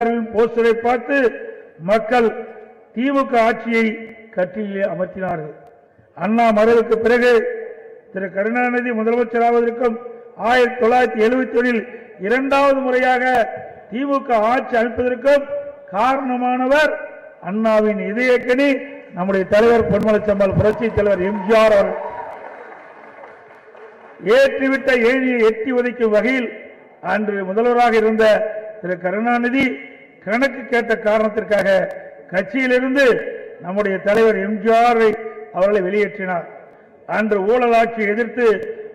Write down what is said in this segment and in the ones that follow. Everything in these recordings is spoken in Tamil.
போஸ்டரை பார்த்து மக்கள் திமுக ஆட்சியை கட்டிலே அமர்த்தினார்கள். அண்ணா மறைவுக்கு பிறகு திரு கருணாநிதி முதலமைச்சராவதற்கும் 1971 இரண்டாவது முறையாக திமுக ஆட்சி அமைப்பதற்கும் காரணமானவர் அண்ணாவின் இதயக்கனி நம்முடைய தலைவர் பொன்மனச்செம்மல் புரட்சி தலைவர் எம்ஜிஆர் அவர்கள். ஏற்றிவிட்ட ஏணியை எட்டி உதைக்கும் வகையில் அன்று முதல்வராக இருந்த திரு கருணாநிதி கணக்கு கேட்ட காரணத்திற்காக கட்சியிலிருந்து நம்முடைய தலைவர் எம்ஜிஆர் அவர்களை வெளியேற்றினார். அன்று ஊழல் ஆட்சியை எதிர்த்து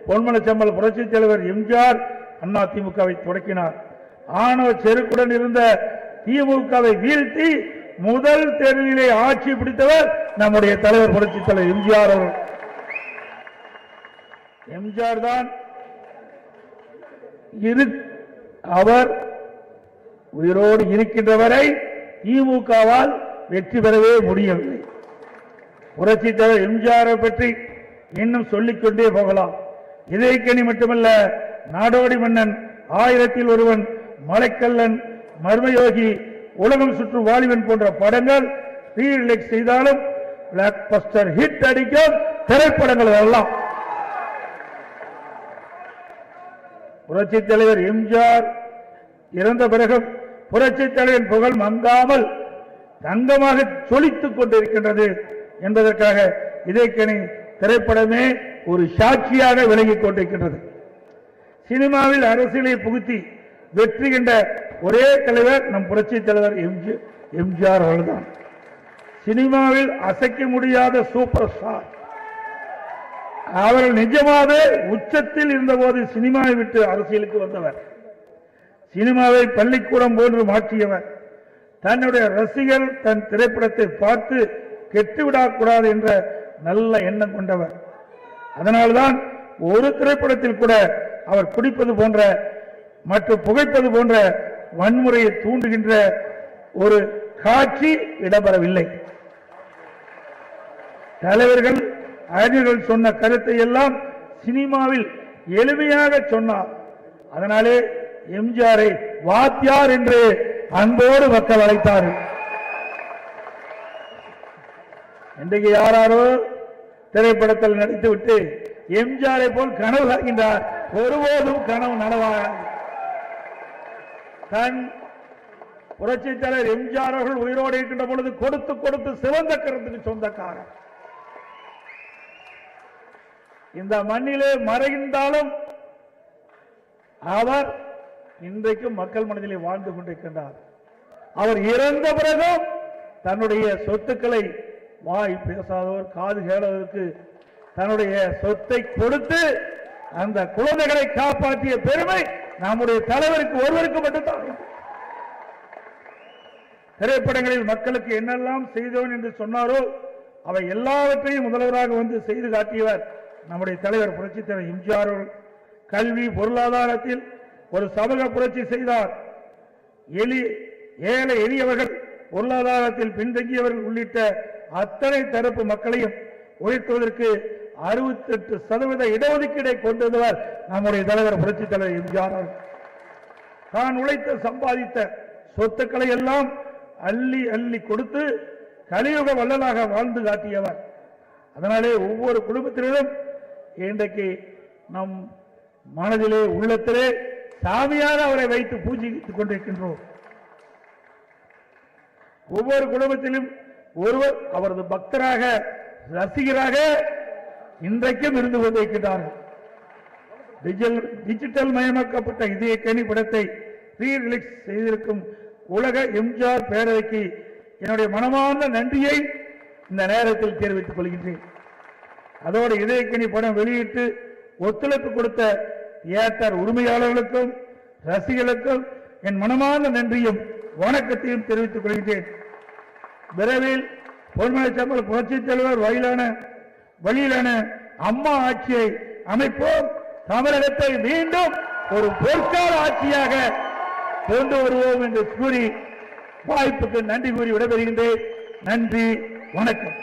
பொன்மனச்செம்மல் புரட்சி தலைவர் எம்ஜிஆர் அண்ணா திமுகவை தொடக்கினார். ஆணவ செருக்குடன் இருந்த திமுகவை வீழ்த்தி முதல் தேர்தலிலே ஆட்சி பிடித்தவர் நம்முடைய தலைவர் புரட்சி தலைவர் எம்ஜிஆர் அவர்கள். எம்ஜிஆர் தான் அவர் உயிரோடு இருக்கின்ற வரை திமுகவால் வெற்றி பெறவே முடியவில்லை. புரட்சி தலைவர் எம்ஜிஆரை பற்றி இன்னும் சொல்லிக்கொண்டே போகலாம். இதயக்கனி மட்டுமல்ல, நாடோடி மன்னன், 1000ல் ஒருவன், மலைக்கல்லன், மர்மயோகி, உலகம் சுற்று வாலிபன் போன்ற படங்கள் ரீரிலீஸ் செய்தாலும் பிளாக் பஸ்டர் ஹிட் அடிக்கும் திரைப்படங்கள் எல்லாம். புரட்சி தலைவர் எம்ஜிஆர் இறந்த பிறகும் புரட்சி தலைவரின் புகழ் மங்காமல் தங்கமாக சொலித்துக் கொண்டிருக்கின்றது என்பதற்காக இதயக்கனி திரைப்படமே ஒரு சாட்சியாக விளங்கிக் கொண்டிருக்கின்றது. சினிமாவில் அரசியலை புகுத்தி வெற்றி கண்ட ஒரே தலைவர் நம் புரட்சி தலைவர் எம்ஜிஆர் அவர்கள்தான். சினிமாவில் அசைக்க முடியாத சூப்பர் ஸ்டார். அவர்கள் நிஜமாக உச்சத்தில் இருந்தபோது சினிமாவை விட்டு அரசியலுக்கு வந்தவர். சினிமாவை பள்ளிக்கூடம் போன்று மாற்றியவர். தன்னுடைய ரசிகர் தன் திரைப்படத்தை பார்த்து கெட்டுவிடக்கூடாது என்ற நல்ல எண்ணம் கொண்டவர். அதனால்தான் ஒரு திரைப்படத்தில் கூட அவர் குடிப்பது போன்ற மற்றும் புகைப்பது போன்ற வன்முறையை தூண்டுகின்ற ஒரு காட்சி இடம்பெறவில்லை. தலைவர்கள் அறிஞர்கள் சொன்ன கருத்தை எல்லாம் சினிமாவில் எளிமையாக சொன்னார். அதனாலே எம்ஜிஆரை வாத்தியார் என்று அன்போடு மக்கள் அழைத்தார்கள். இன்றைக்கு யாரோ திரைப்படத்தில் நடித்துவிட்டு எம்ஜிஆரை போல் கனவு காண்கின்றார். ஒருபோதும் கனவு நனவாக. தன் புரட்சி தலைவர் எம்ஜிஆர் அவர்கள் உயிரோடு இருக்கின்ற பொழுது கொடுத்து கொடுத்து சிவந்த கருத்துக்கு சொந்தக்காரர். இந்த மண்ணிலே மறைந்தாலும் அவர் இன்றைக்கும் மக்கள் மனதிலே வாழ்ந்து கொண்டிருக்கின்றார். அவர் இறந்த பிறகும் தன்னுடைய சொத்துக்களை வாய் பேசாதவர், காது கேளவருக்கு தன்னுடைய சொத்தை கொடுத்து அந்த குழந்தைகளை காப்பாற்றிய பெருமை நம்முடைய தலைவருக்கு ஒருவருக்கு மட்டும்தான். திரைப்படங்களில் மக்களுக்கு என்னெல்லாம் செய்தோம் என்று சொன்னாரோ அவை எல்லாவற்றையும் முதல்வராக வந்து செய்து காட்டியவர் நம்முடைய தலைவர் புரட்சி தலைவர் எம்ஜிஆர் அவர்கள். கல்வி பொருளாதாரத்தில் ஒரு சமூக புரட்சி செய்தார். ஏழை எளியவர்கள், பொருளாதாரத்தில் பின்தங்கியவர்கள் உள்ளிட்ட அத்தனை தரப்பு மக்களையும் உயர்த்துவதற்கு 68% இடஒதுக்கீடை கொண்டு வந்தவர் நம்முடைய தலைவர் புரட்சி தலைவர் எம்ஜிஆர் அவர்கள். தான் உழைத்து சம்பாதித்த சொத்துக்களை எல்லாம் அள்ளி அள்ளி கொடுத்து கலியுக வள்ளலாக வாழ்ந்து காட்டியவர். அதனாலே ஒவ்வொரு குடும்பத்தினரும் இன்றைக்கு நம் மனதிலே உள்ளத்திலே சாமியாக அவரை வைத்து பூஜித்துக் கொண்டிருக்கின்றோம். ஒவ்வொரு குடும்பத்திலும் ஒருவர் அவரது பக்தராக, ரசிகராக இன்றைக்கும் இருந்து கொண்டிருக்கிறார்கள். டிஜிட்டல் மயமாக்கப்பட்ட இதயக்கனி படத்தை ரீரிலீஸ் செய்திருக்கும் உலக எம்ஜிஆர் பேரவைக்கு என்னுடைய மனமார்ந்த நன்றியை இந்த நேரத்தில் தெரிவித்துக் கொள்கின்றேன். அதோடு இதயக்கனி படம் வெளியிட்டு ஒத்துழைப்பு கொடுத்த தியேட்டர் உரிமையாளர்களுக்கும் ரசிகர்களுக்கும் என் மனமார்ந்த நன்றியும் வணக்கத்தையும் தெரிவித்துக் கொள்கின்றேன். விரைவில் பொன்மனச்செம்மல் புரட்சி தலைவர் வழியிலான அம்மா ஆட்சியை அமைப்போம். தமிழகத்தை மீண்டும் ஒரு பொற்கால ஆட்சியாக கொண்டு வருவோம் என்று கூறி வாய்ப்புக்கு நன்றி கூறி விடைபெறுகின்றேன். நன்றி, வணக்கம்.